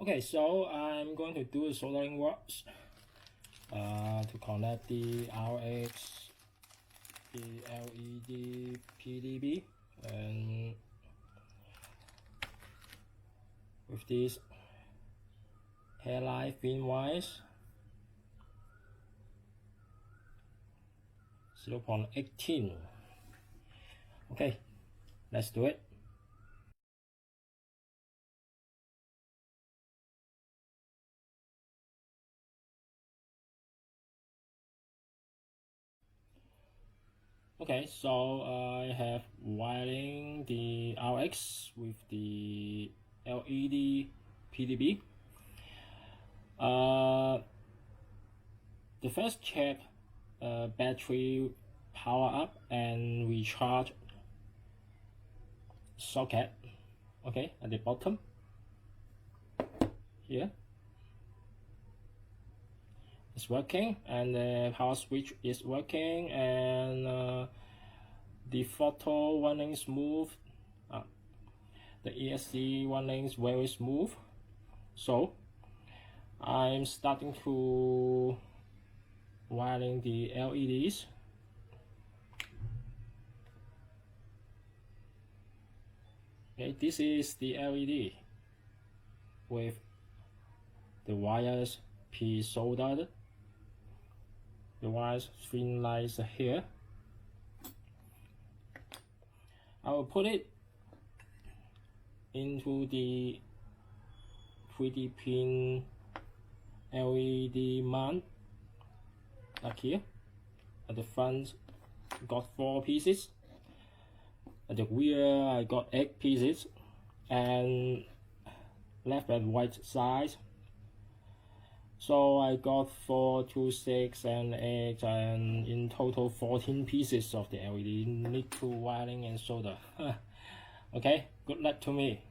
Okay, so I'm going to do soldering works to connect the RX, the LED PDB, and with these hairline thin wires 0.18. Okay, let's do it. Okay, so I have wiring the RX with the LED PDB. The first check battery power up and recharge socket. Okay, at the bottom here it's working, and the power switch is working, and the photo running smooth. The ESC running is very smooth. So I'm starting to wiring the LEDs. Okay, this is the LED with the wires pre-soldered. The wires thin lines here. I will put it into the 3D pin LED mount, like here. At the front, got 4 pieces. At the rear, I got 8 pieces, and left and right side. So I got 4, 2, 6, and 8, and in total 14 pieces of the LED. Need to wiring and solder. Okay, good luck to me.